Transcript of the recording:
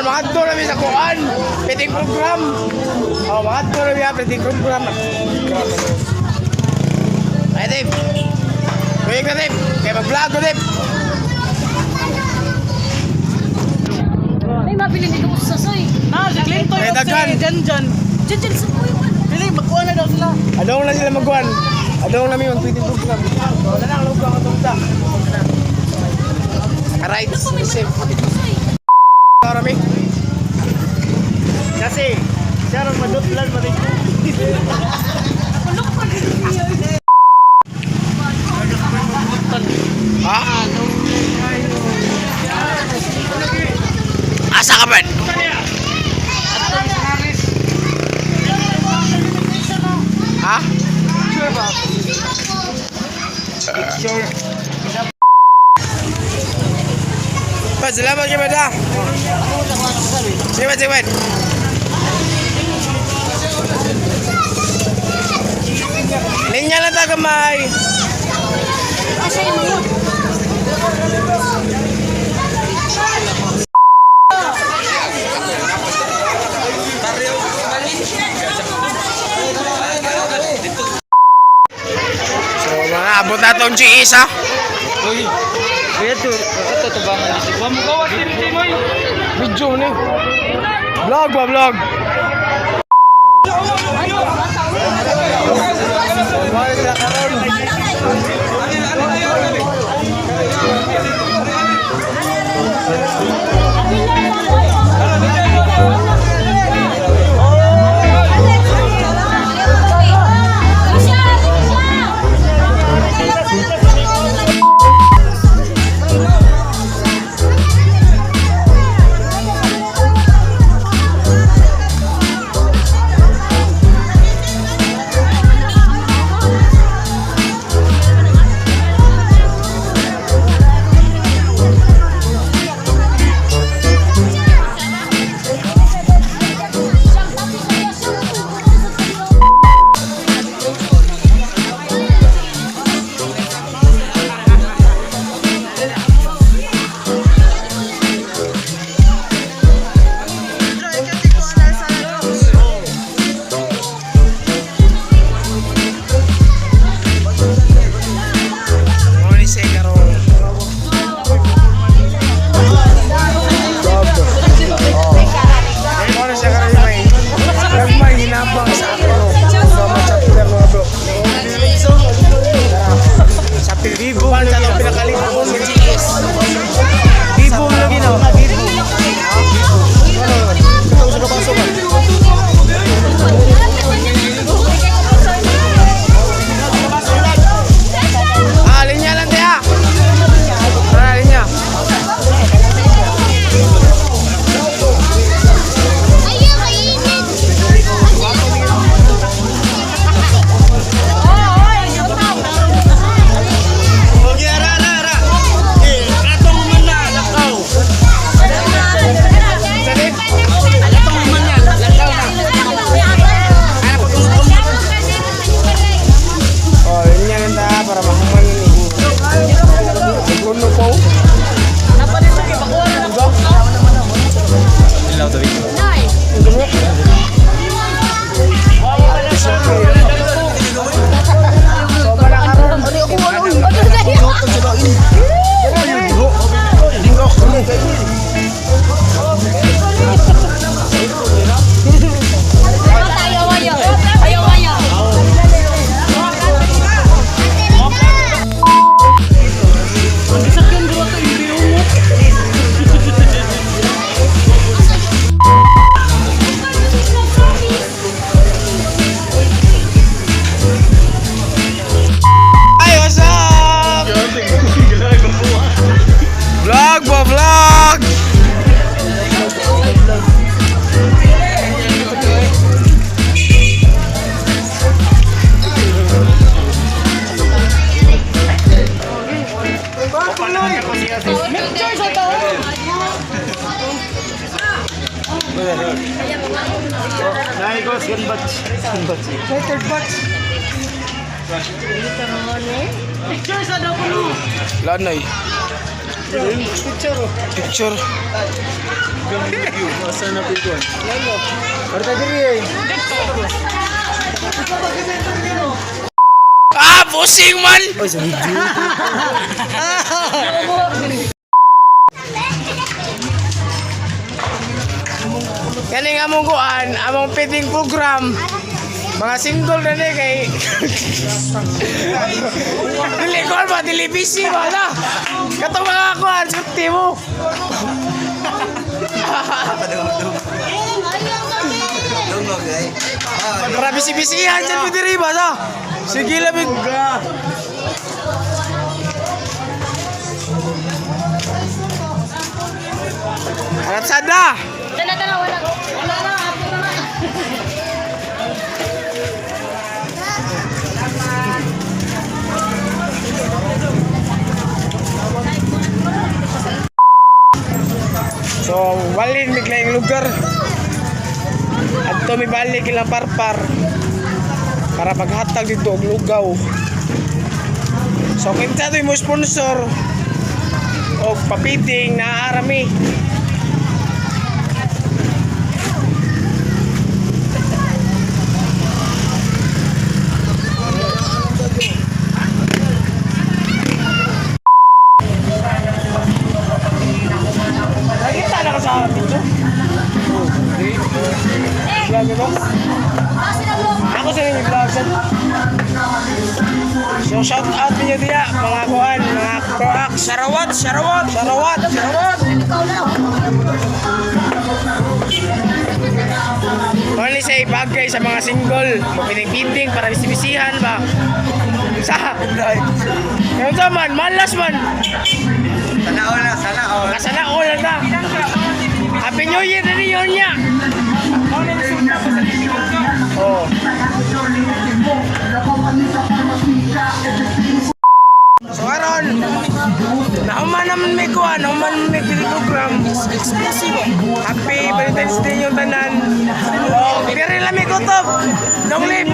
Mga doon namin sa kuan, piting program. Mga doon namin sa piting program. Ay, Dave. Kuya ka, Dave. Kaya mag-vlog ko, Dave. Ay, mabili dito ko sa Sasoy. Si Clinton Kaya yung daghan. si Janjan. Diyan sa buhay man. Pili, magkuha na daw sila. Adong na sila mag-kuan. Adong namin mag-piting program. Wala na, alam ko ang atong ta. Alright, safe. Marami. Kasi, siya rin madutlan mo rin. Ha? Asa ka, Ben? Ha? Pa, salamat kayo, Bada. Sige, Ben. Linya lang ta kamay. So mga abot na itong GS ha. Uy, kaya ito tubangan dito. Huwag mo gawa, Timoy. Video ni. Vlog ba vlog? Second batch. Third batch. Picture sa daw ko. Lanay. Picture. Picture. Masa na picture? Lalo. Orta diri eh. Ah, pusing man! Oh, sa video. Kani nga mong kuan, among fitting program. Mga single na ni kay... Dili ko ba, dili busy ba na? Katong mga kuan, suti mo. Para bisi-bisihan dyan mo diri ba sa? Sige lamig. Alat sada! Tala, wala. Wala na, hapon na na. So, walin bigla yung lugar. At tumibalik ilang parpar para paghatag dito og lugaw. So, kinsa to mo sponsor og papiting na arami. Nakita na ka sa video? Vlog ito? Ako sa nyo vlog sa. So shout out niyo diya mga kuhan, mga proak, sarawat. Only say bagay sa mga single, mapiting-piting para bisibisihan ba? Sa yung man, malas man. Sana all na. Happy New Year na niyo niya. Oh. So karon, nauman naman may kuha, nauman may program. Happy Valentine's Day yung tanan. Oh, pero lang may kutob. Long live.